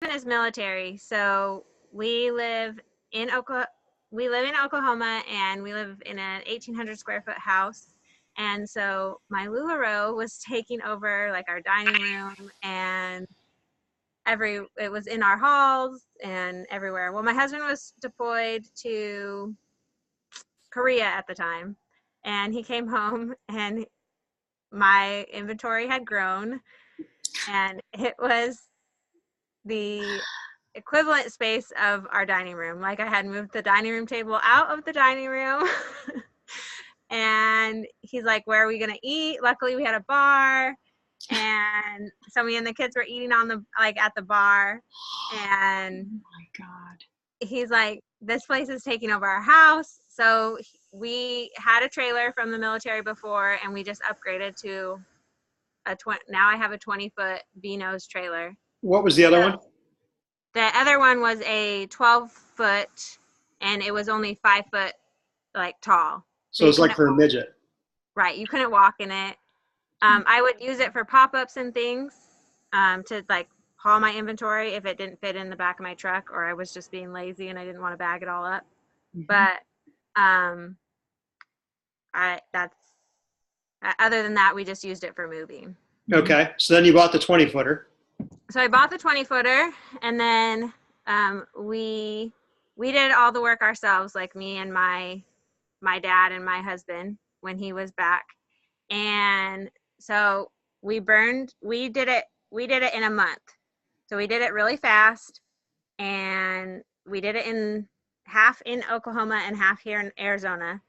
is military, so we live in Oklahoma. We live in Oklahoma, and we live in an 1,800 square foot house. And so my LuLaRoe was taking over like our dining room, and it was in our halls and everywhere. Well, my husband was deployed to Korea at the time, and he came home, and my inventory had grown, and it was the equivalent space of our dining room. Like, I had moved the dining room table out of the dining room. And he's like, where are we gonna eat? Luckily we had a bar, and so me and the kids were eating on the at the bar. And oh my God, he's like, this place is taking over our house. So we had a trailer from the military before, and we just upgraded to now I have a 20-foot V-nose trailer. What was the other one? The other one was a 12-foot, and it was only 5 foot tall. So it's like for a midget. Right. You couldn't walk in it. I would use it for pop-ups and things, to haul my inventory if it didn't fit in the back of my truck, or I was just being lazy and I didn't want to bag it all up. Mm-hmm. But other than that, we just used it for moving. Okay. So then you bought the 20-footer. So I bought the 20-footer, and then we did all the work ourselves, like me and my dad and my husband when he was back. And so we did it in a month. So we did it really fast, and we did it in half in Oklahoma and half here in Arizona.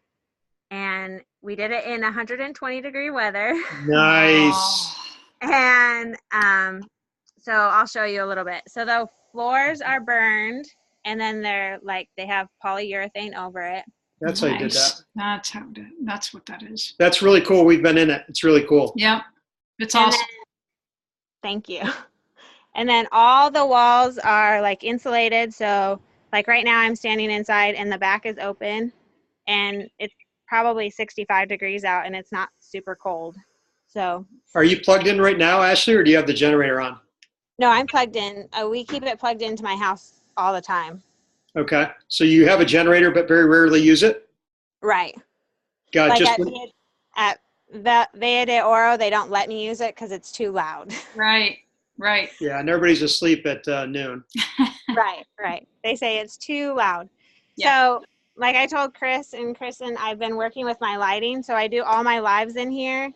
And we did it in 120-degree weather. Nice. And so I'll show you a little bit. So the floors are burned, and then they have polyurethane over it. That's how you did that. That's what that is. That's really cool. We've been in it. It's really cool. Yep. It's awesome. Thank you. And then all the walls are insulated. So right now I'm standing inside, and the back is open, and it's probably 65 degrees out, and it's not super cold. So. Are you plugged in right now, Ashlee, or do you have the generator on? No, I'm plugged in. We keep it plugged into my house all the time. Okay. So you have a generator, but very rarely use it? Right. Got at Vea de Oro, they don't let me use it because it's too loud. Right. Yeah, and everybody's asleep at noon. Right. They say it's too loud. Yeah. So, I told Chris and Kristen, I've been working with my lighting, so I do all my lives in here.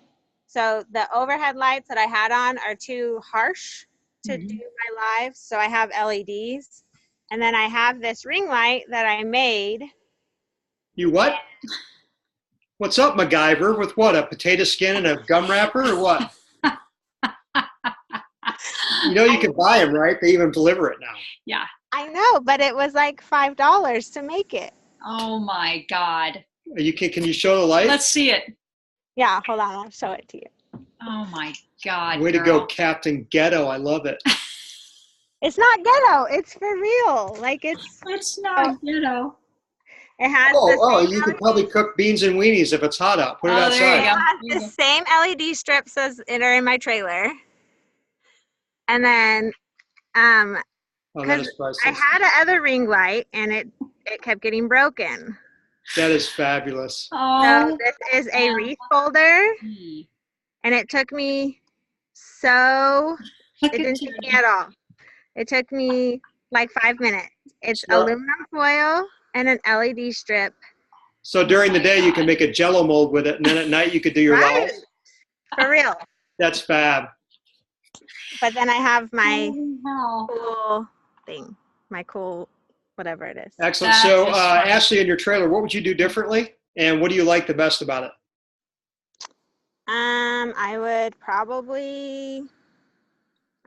So the overhead lights that I had on are too harsh to do my lives, so I have LEDs. And then I have this ring light that I made. You what? What's up, MacGyver? With what, a potato skin and a gum wrapper, or what? You can buy them, right? They even deliver it now. Yeah. I know, but it was $5 to make it. Oh my God. Can you show the light? Let's see it. Yeah, hold on. I'll show it to you. Oh my God. Way to go, Captain Ghetto. I love it. It's not ghetto. It's for real. It's not ghetto. It has you could probably cook beans and weenies if it's hot out. Put it outside. It has the same LED strips as that are in my trailer. And then, because I had another ring light, and it kept getting broken. That is fabulous. Oh, so this is a wreath folder, and it took me it didn't take me at all. It took me 5 minutes. It's aluminum foil and an LED strip. So during the day, you can make a Jell-O mold with it, and then at night you could do your lives? For real. That's fab. But then I have my cool thing, my cool whatever it is. Excellent. So, Ashlee, in your trailer, what would you do differently, and what do you like the best about it? I would probably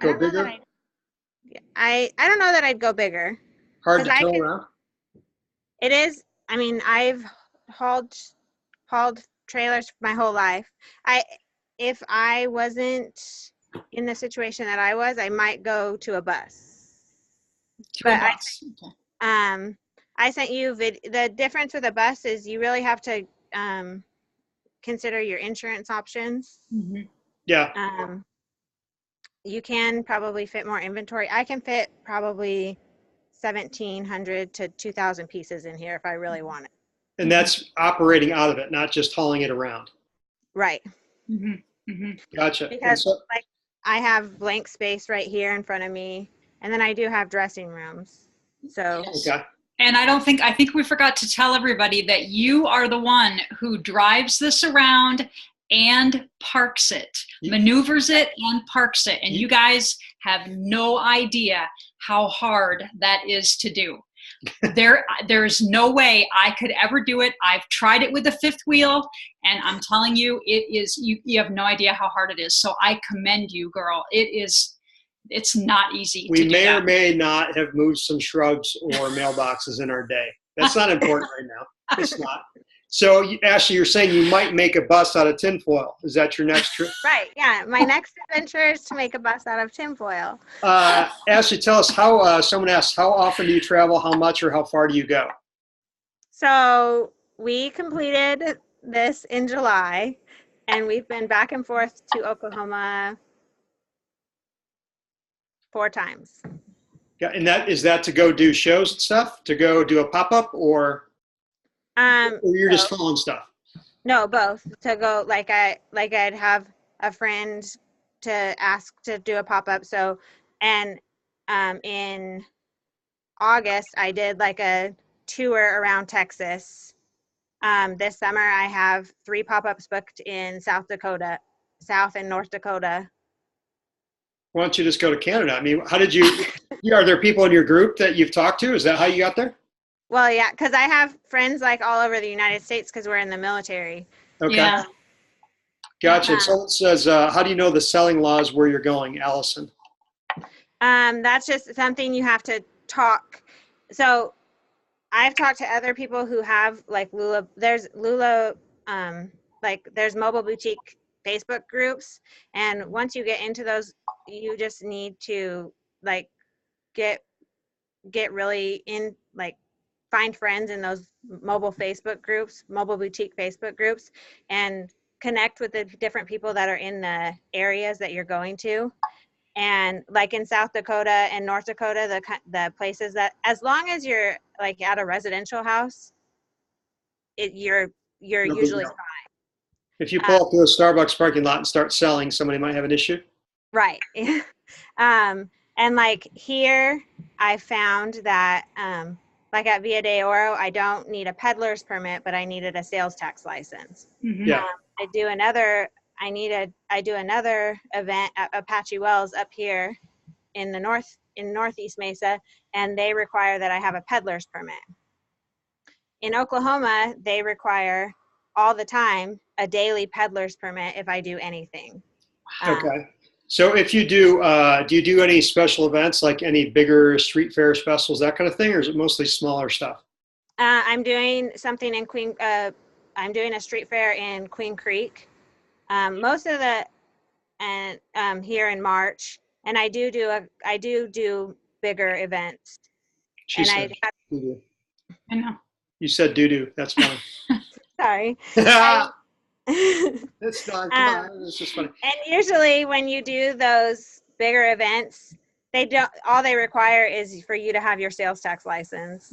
go bigger. I don't know that I'd go bigger. Hard to tow around. It is. I mean, I've hauled trailers my whole life. If I wasn't in the situation that I was, I might go to a bus. I sent you the difference with a bus is you really have to consider your insurance options. Yeah. you can probably fit more inventory. I can fit probably 1,700 to 2,000 pieces in here if I really want it. And that's operating out of it, not just hauling it around. Right. Gotcha. And Because so, like I have blank space right here in front of me, and then I do have dressing rooms. So okay. And I think we forgot to tell everybody that you are the one who drives this around and parks it, maneuvers it and parks it. And you guys have no idea how hard that is to do. There's no way I could ever do it. I've tried it with the fifth wheel, and I'm telling you, it is, you have no idea how hard it is. So I commend you, girl. It's not easy. We may or may not have moved some shrubs or mailboxes in our day. That's not important right now. It's not. So, Ashlee, you're saying you might make a bus out of tinfoil. Is that your next trip? right, yeah. My next adventure is to make a bus out of tinfoil. Ashlee, tell us how, someone asked, how often do you travel, how much, or how far do you go? So we completed this in July, and we've been back and forth to Oklahoma 4 times. Yeah, and is that to go do shows and stuff, to go do a pop-up, or you're just following stuff? No, both. To go, I'd have a friend to ask to do a pop-up. So, and in August, I did like a tour around Texas. This summer, I have 3 pop-ups booked in South Dakota, South and North Dakota. Why don't you just go to Canada? I mean, how did you, are there people in your group that you've talked to? Is that how you got there? Well, yeah, because I have friends like all over the United States because we're in the military. Okay. Yeah. Gotcha. Someone says, how do you know the selling laws where you're going, Allison? That's just something you have to talk. So I've talked to other people who have like there's there's mobile boutique Facebook groups. And once you get into those, you just need to like get really in, like find friends in those mobile boutique Facebook groups, and connect with the different people that are in the areas that you're going to. And like in South Dakota and North Dakota, the places that, as long as you're like at a residential house, you're usually fine. If you pull up to a Starbucks parking lot and start selling, somebody might have an issue. Right. And like here, I found that like at Via de Oro, I don't need a peddler's permit, but I needed a sales tax license. Yeah. I do another event at Apache Wells up here in Northeast Mesa, and they require that I have a peddler's permit. In Oklahoma, they require all the time a daily peddler's permit if I do anything. Okay. So if you do you do any special events, like any bigger street fair specials, that kind of thing, or is it mostly smaller stuff? I'm doing something in I'm doing a street fair in Queen Creek. Most of the, and here in March, and I do bigger events. She and said, I know. You said doo-doo. That's funny. Sorry. It's not. Come on. It's just funny. And usually when you do those bigger events, all they require is for you to have your sales tax license.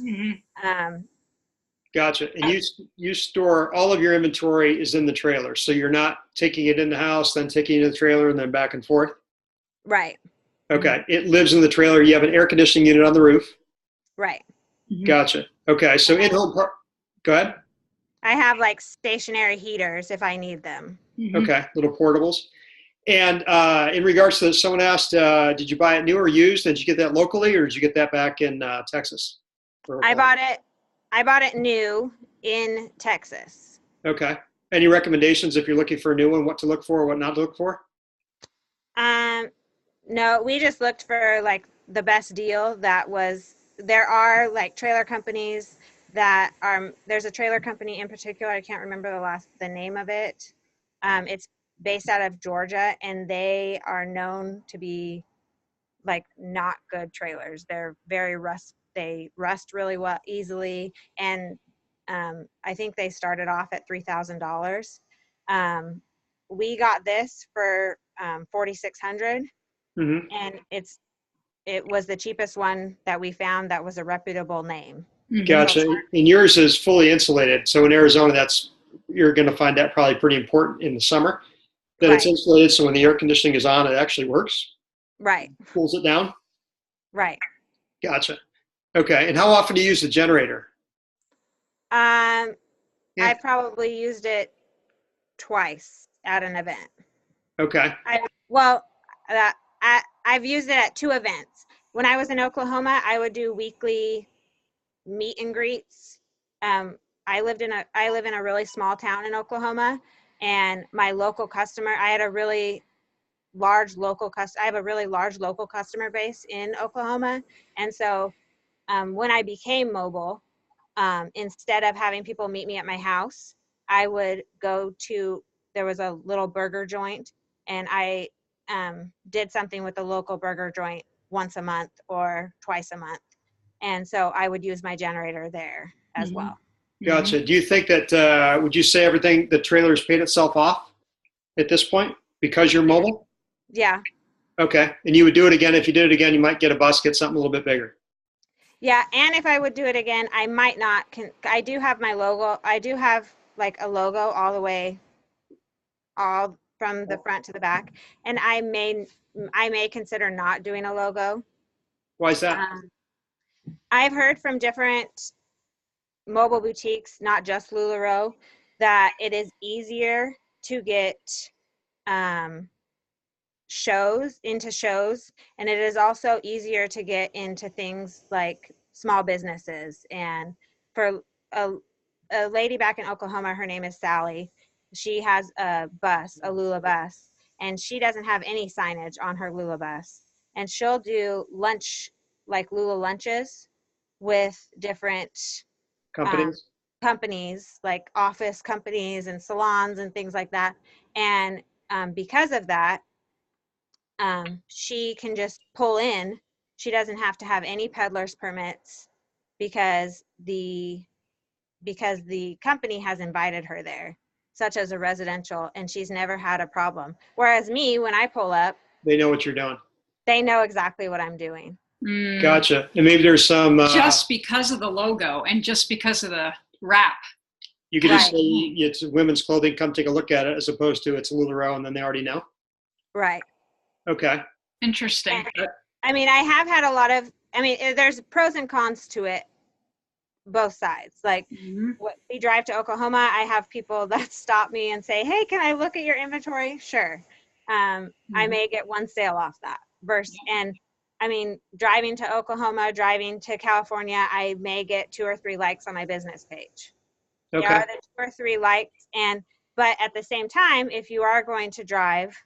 Gotcha. And you store all of your inventory is in the trailer, so you're not taking it in the house, then taking it to the trailer, and then back and forth? Right. Okay. It lives in the trailer. You have an air conditioning unit on the roof? Right. Gotcha. Okay. So in-home go ahead. I have like stationary heaters if I need them. Okay. Little portables. And in regards to this, someone asked, did you buy it new or used? Did you get that locally, or did you get that back in Texas? I bought it new in Texas. Okay. Any recommendations if you're looking for a new one, what to look for or what not to look for? No, we just looked for like the best deal there are like trailer companies that there's a trailer company in particular, I can't remember the name of it. It's based out of Georgia, and they are known to be like not good trailers. They're very they rust really well easily, and I think they started off at $3,000. We got this for $4,600, Mm-hmm. and it was the cheapest one that we found that was a reputable name. Gotcha. And yours is fully insulated. So in Arizona, you're going to find that probably pretty important in the summer, that it's Right. insulated. So when the air conditioning is on, it actually works. Right. Cools it down. Right. Gotcha. Okay. And how often do you use the generator? Yeah. I probably used it twice at an event. Okay. I've used it at 2 events. When I was in Oklahoma, I would do weekly meet and greets. I live in a really small town in Oklahoma, and my local customer, I have a really large local customer base in Oklahoma. And so when I became mobile, instead of having people meet me at my house, I would there was a little burger joint, and I did something with the local burger joint once a month or twice a month. And so I would use my generator there as well. Gotcha. Do you think that, would you say the trailer's paid itself off at this point because you're mobile? Yeah. Okay. And you would do it again. If you did it again, you might get something a little bit bigger. Yeah. And if I would do it again, I might not. I do have my logo. I do have like a logo all the way, all from the front to the back. And I may consider not doing a logo. Why is that? I've heard from different mobile boutiques, not just LuLaRoe, that it is easier to get shows, and it is also easier to get into things like small businesses. And for a lady back in Oklahoma, her name is Sally. She has a Lula bus, and she doesn't have any signage on her Lula bus. And she'll do lunch, like Lula lunches, with different companies, like office companies and salons and things like that. And because of that, she can just pull in. She doesn't have to have any peddler's permits because the company has invited her there, such as a residential, and she's never had a problem. Whereas me, when I pull up, they know what you're doing. They know exactly what I'm doing. Gotcha. And maybe there's some just because of the logo and just because of the wrap. You could just say it's women's clothing, come take a look at it, as opposed to it's LuLaRoe, and then they already know. Right. Okay. Interesting. And, I mean, I have had a lot of, there's pros and cons to it, both sides. Like when we drive to Oklahoma, I have people that stop me and say, hey, can I look at your inventory? Sure. I may get one sale off that and driving to Oklahoma, driving to California, I may get 2 or 3 likes on my business page. Okay. There are the 2 or 3 likes, but at the same time, if you are going to drive,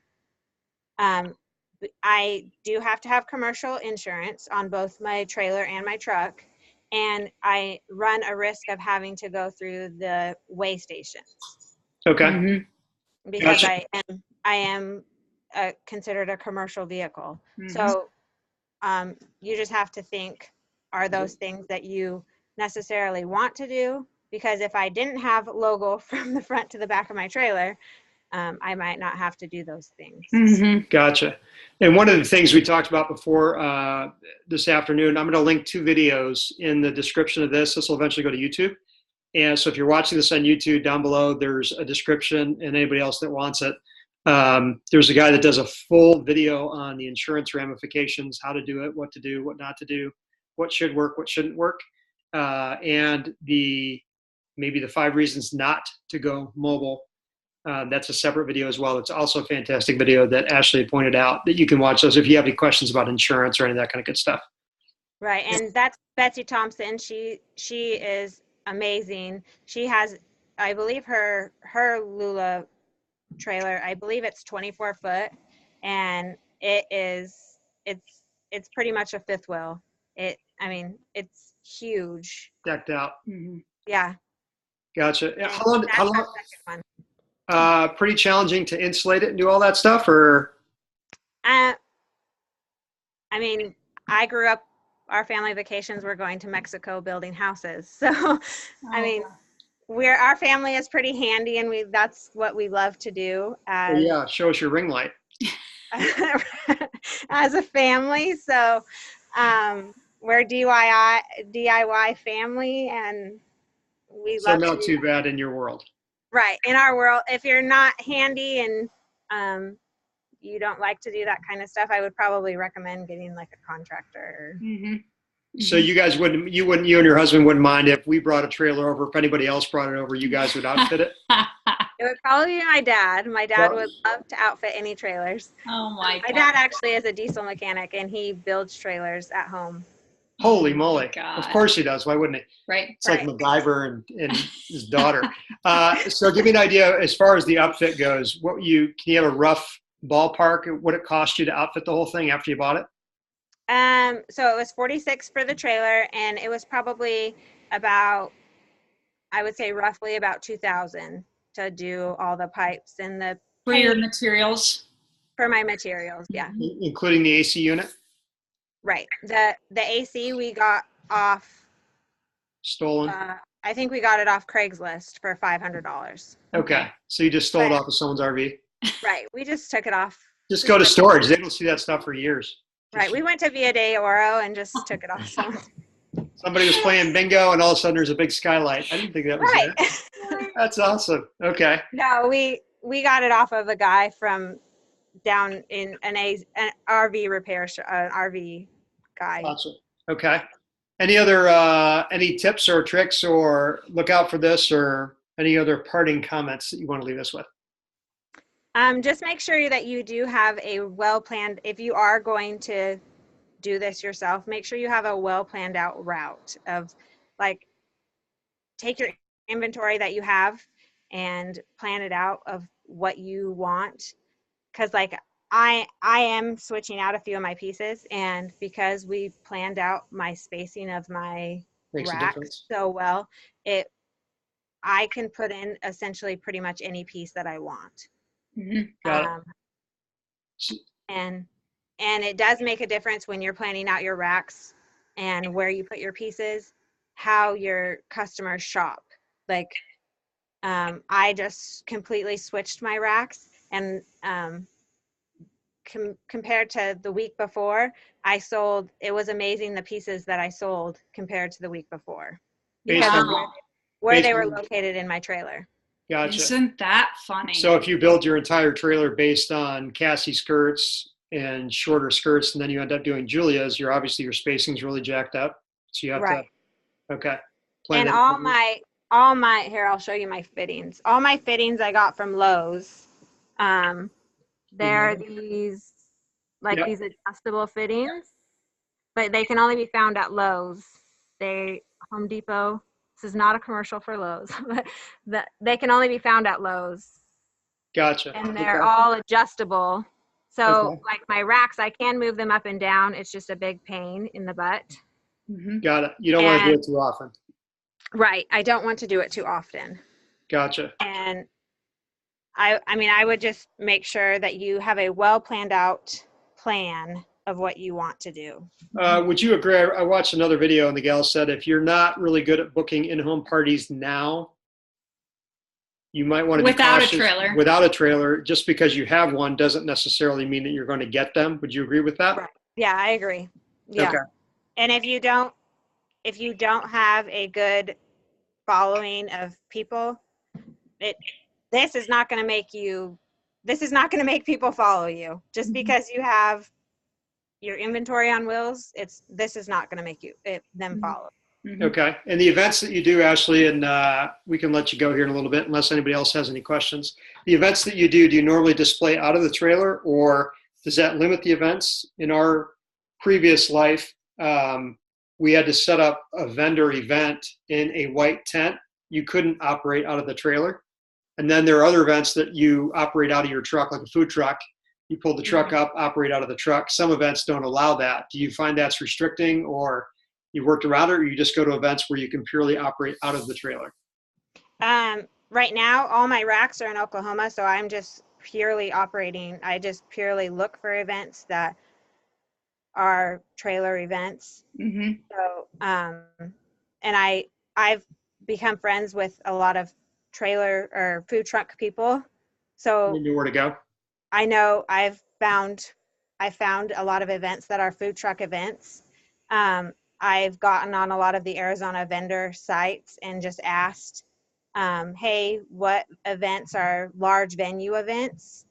I do have to have commercial insurance on both my trailer and my truck, and I run a risk of having to go through the weigh stations. Okay. Because gotcha. I am considered a commercial vehicle. So you just have to think, are those things that you necessarily want to do? Because if I didn't have logo from the front to the back of my trailer, I might not have to do those things. Gotcha. And one of the things we talked about before this afternoon, I'm going to link 2 videos in the description of this. This will eventually go to YouTube. And so if you're watching this on YouTube, down below, there's a description, and anybody else that wants it. There's a guy that does a full video on the insurance ramifications, how to do it, what to do, what not to do, what should work, what shouldn't work, and maybe the 5 reasons not to go mobile. That's a separate video as well. It's also a fantastic video that Ashlee pointed out that you can watch those if you have any questions about insurance or any of that kind of good stuff. Right, and that's Betsy Thompson. She is amazing. She has, I believe her Lula trailer, I believe it's 24 foot, and it's pretty much a 5th wheel. It's huge. Decked out. Yeah. Gotcha. How long? Pretty challenging to insulate it and do all that stuff, or? I grew up, our family vacations were going to Mexico building houses. So, our family is pretty handy, and that's what we love to do. Yeah, show us your ring light. as a family. So we're DIY family, and we So love to not do too that. bad in your world. Right. In our world, if you're not handy and you don't like to do that kind of stuff, I would probably recommend getting like a contractor. Mm-hmm. So you guys wouldn't, you and your husband wouldn't mind if we brought a trailer over, if anybody else brought it over, you guys would outfit it? It would probably be my dad. My dad would love to outfit any trailers. Oh my My God. dad actually is a diesel mechanic, and he builds trailers at home. Holy Oh moly. my God. Of course he does. Why wouldn't he? Right. It's like MacGyver and his daughter. So give me an idea as far as the outfit goes. Can you have a rough ballpark of what it cost you to outfit the whole thing after you bought it? So it was 46 for the trailer, and it was probably about, I would say roughly about 2,000 to do all the pipes and the For your paint materials. for my materials. Yeah. Including the AC unit? Right. The AC we got off, Stolen? I think we got it off Craigslist for $500. Okay. So you just stole it off of someone's RV? Right. We just took it off. Just go to storage. They don't see that stuff for years. Right. We went to Via de Oro and just took it off. Somebody was playing bingo and all of a sudden there's a big skylight. I didn't think that was Right. there. That's awesome. Okay. No, we got it off of a guy from down in an RV repair an RV guy. Awesome. Okay. Any other any tips or tricks or look out for this or any other parting comments that you want to leave us with? Just make sure that you do have a well-planned, if you are going to do this yourself, make sure you have a well-planned out route of, like, take your inventory that you have and plan it out of what you want. Because, like, I am switching out a few of my pieces, and because we planned out my spacing of my Makes a racks difference. so well, I can put in essentially pretty much any piece that I want. Mm-hmm. Got it. And it does make a difference when you're planning out your racks and where you put your pieces, how your customers shop. Like, I just completely switched my racks, and compared to the week before, it was amazing the pieces that I sold compared to the week before. Based Because on, where based they were on- located in my trailer. Gotcha. Isn't that funny? So if you build your entire trailer based on Cassie skirts and shorter skirts, and then you end up doing Julia's, your spacing's really jacked up. So you have Right. to, okay. And all my, here, I'll show you my fittings. All my fittings I got from Lowe's. They're these, like, Yep. these adjustable fittings, but they can only be found at Lowe's. Home Depot, this is not a commercial for Lowe's, but they can only be found at Lowe's. Gotcha. And they're Okay. all adjustable. So, Okay. like, my racks, I can move them up and down. It's just a big pain in the butt. Mm-hmm. Got it. You don't want to do it too often. Right. I don't want to do it too often. Gotcha. And I would just make sure that you have a well planned out plan of what you want to do. Would you agree? I watched another video and the gal said if you're not really good at booking in-home parties now, you might want to be Without a cautious. trailer. Without a trailer, just because you have one doesn't necessarily mean that you're going to get them. Would you agree with that? Right. Yeah, I agree. Yeah. Okay. And if you don't have a good following of people, this is not going to make people follow you. Just because you have your inventory on wheels, this is not going to make them follow. Mm-hmm. Okay. And the events that you do, Ashlee, and we can let you go here in a little bit unless anybody else has any questions. The events that you do you normally display out of the trailer, or does that limit the events? In our previous life, we had to set up a vendor event in a white tent. You couldn't operate out of the trailer. And then there are other events that you operate out of your truck, like a food truck. You pull the truck up, operate out of the truck. Some events don't allow that. Do you find that's restricting, or you worked around it, or you just go to events where you can purely operate out of the trailer? Right now, all my racks are in Oklahoma, so I'm just purely operating. I just purely look for events that are trailer events. Mm-hmm. So, and I've become friends with a lot of trailer or food truck people. So You know where to go? I know I've found I found a lot of events that are food truck events. I've gotten on a lot of the Arizona vendor sites and just asked, hey, what events are large venue events?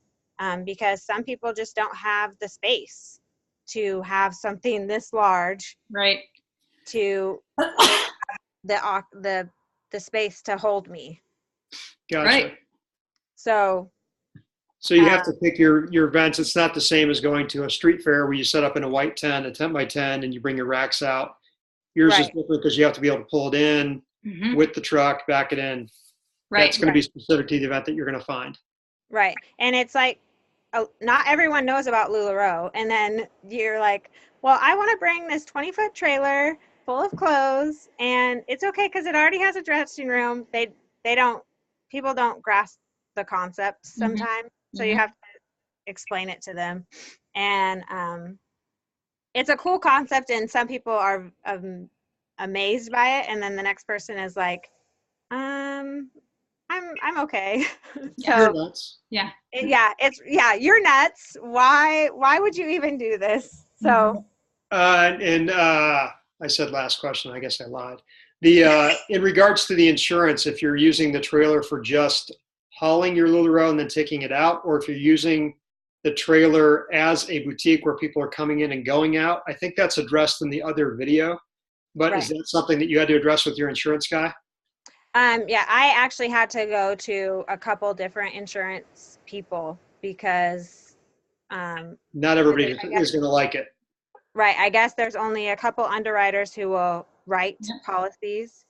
Because some people just don't have the space to have something this large Right. to the space to hold me. Gotcha. Right. So you have to pick your events. It's not the same as going to a street fair where you set up in a white tent, a 10 by 10, and you bring your racks out. Yours is right. different because you have to be able to pull it in with the truck, back it in. Right. That's going to be specific to the event that you're going to find. Right. And it's like, not everyone knows about LuLaRoe. And then you're like, well, I want to bring this 20-foot trailer full of clothes, and it's okay because it already has a dressing room. People don't grasp the concept sometimes. So you have to explain it to them. And it's a cool concept, and some people are amazed by it. And then the next person is like, I'm okay. You're nuts. Yeah. You're nuts. Why would you even do this? So I said last question. I guess I lied. In regards to the insurance, if you're using the trailer for just hauling your LuLaRoe and then taking it out, or if you're using the trailer as a boutique where people are coming in and going out, I think that's addressed in the other video. But right. Is that something that you had to address with your insurance guy? I actually had to go to a couple different insurance people because not everybody is going to like it. Right. I guess there's only a couple underwriters who will write policies.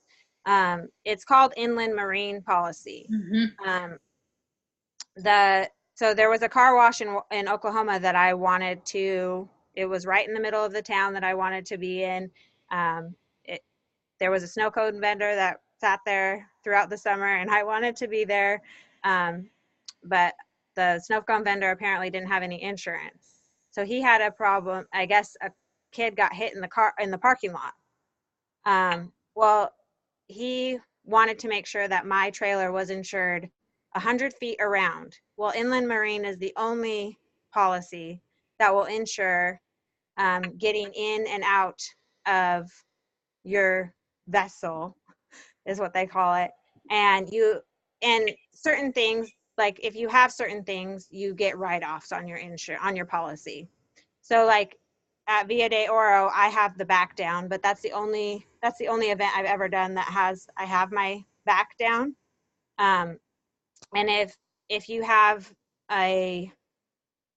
It's called inland marine policy. So there was a car wash in Oklahoma that I wanted to, it was right in the middle of the town that I wanted to be in. There was a snow cone vendor that sat there throughout the summer, and I wanted to be there. But the snow cone vendor apparently didn't have any insurance. So he had a problem. I guess a kid got hit in the parking lot. Well, he wanted to make sure that my trailer was insured 100 feet around. Well, inland marine is the only policy that will insure getting in and out of your vessel, is what they call it. And certain things, like if you have certain things, you get write-offs on your policy. So like at Via de Oro, I have the back down, but that's the only event I've ever done that I have my back down. And if you have a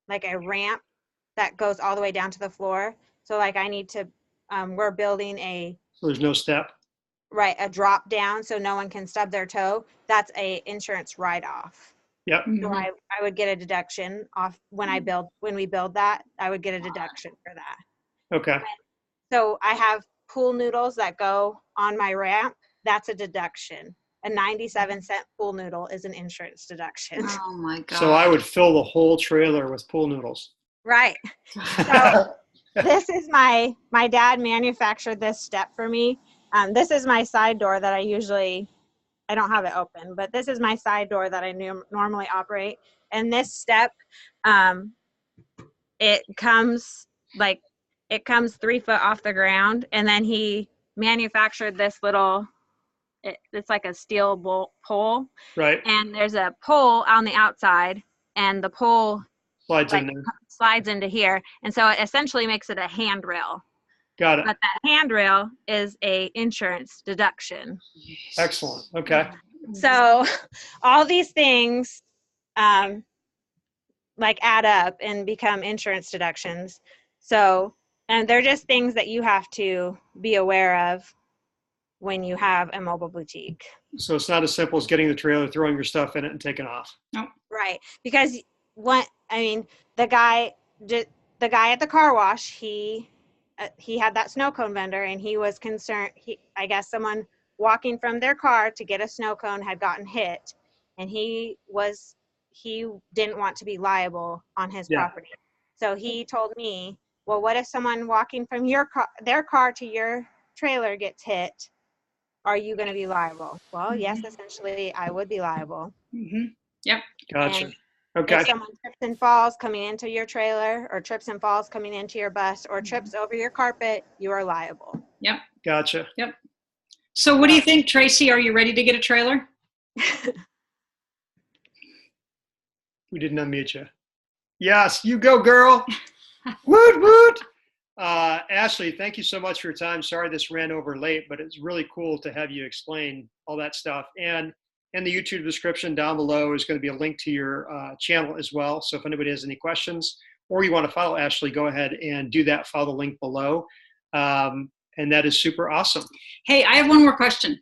ramp that goes all the way down to the floor, so like I need to, we're building So there's no step. Right, a drop down so no one can stub their toe. That's a insurance write-off. Yep. So I would get a deduction off when we build that. I would get a deduction for that. Okay. So I have pool noodles that go on my ramp. That's a deduction. A 97-cent pool noodle is an insurance deduction. Oh my God. So I would fill the whole trailer with pool noodles. Right. So this is my dad manufactured this step for me. This is my side door that I don't have it open, but this is my side door that I normally operate. And this step, it comes 3 foot off the ground. And then he manufactured this it's like a steel pole. Right. And there's a pole on the outside, and the pole slides into here. And so it essentially makes it a handrail. Got it. But that handrail is a insurance deduction. Excellent. Okay. So all these things add up and become insurance deductions. So, and they're just things that you have to be aware of when you have a mobile boutique. So it's not as simple as getting the trailer, throwing your stuff in it, and taking off. Nope. Right. Because the guy at the car wash, he had that snow cone vendor, and he was concerned. I guess someone walking from their car to get a snow cone had gotten hit, and he didn't want to be liable on his property. So he told me, well, what if someone walking from their car to your trailer gets hit? Are you going to be liable? Well, yes, essentially I would be liable. Yep. Gotcha. Okay. If someone trips and falls coming into your trailer, or trips and falls coming into your bus, or trips over your carpet, you are liable. Yep. Gotcha. Yep. So what do you think, Tracy? Are you ready to get a trailer? We didn't unmute you. Yes, you go, girl. Woot, woot. Ashlee, thank you so much for your time. Sorry this ran over late, but it's really cool to have you explain all that stuff. And in the YouTube description down below is going to be a link to your channel as well. So if anybody has any questions or you want to follow Ashlee, go ahead and do that. Follow the link below. And that is super awesome. Hey, I have one more question.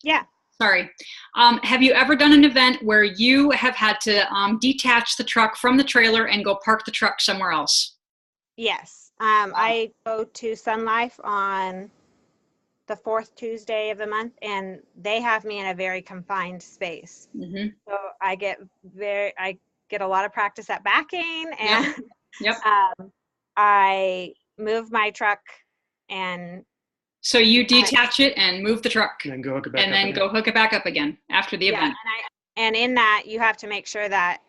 Yeah. Sorry. Have you ever done an event where you have had to detach the truck from the trailer and go park the truck somewhere else? Yes. I go to Sun Life on the 4th Tuesday of the month, and they have me in a very confined space. Mm-hmm. So I get a lot of practice at backing, and Yep. I move my truck, and So you detach it and move the truck, And then go hook it back and up then again. go hook it back up again after the event. and in that you have to make sure that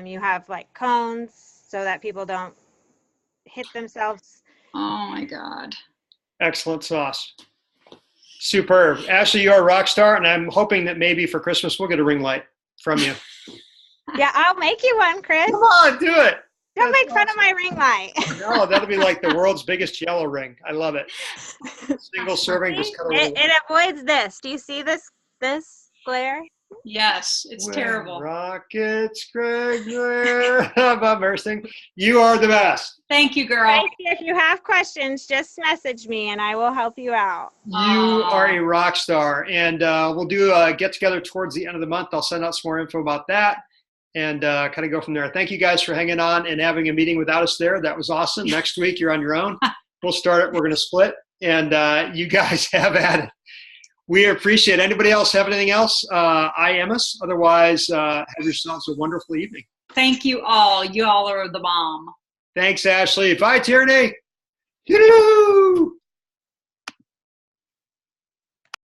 you have like cones so that people don't hit themselves. Oh my God. Excellent sauce. Superb. Ashlee, you're a rock star, and I'm hoping that maybe for Christmas we'll get a ring light from you. Yeah, I'll make you one, Chris. Come on, do it. Don't That's make fun of awesome. my ring light. No, that'll be like the world's biggest yellow ring. I love it. Single serving, just cut a little. It avoids this. Do you see this glare? Yes, it's When terrible. Rockets, Greg, Bob Mersing. You are the best. Thank you, girl. Tracy, if you have questions, just message me and I will help you out. You Aw. are a rock star. And we'll do a get together towards the end of the month. I'll send out some more info about that and kind of go from there. Thank you guys for hanging on and having a meeting without us there. That was awesome. Next week, you're on your own. We'll start it. We're going to split. And you guys have at it. We appreciate it. Anybody else have anything else? I am us. Otherwise, have yourselves a wonderful evening. Thank you all. You all are the bomb. Thanks, Ashlee. Bye, Tierney. Doo-doo-doo.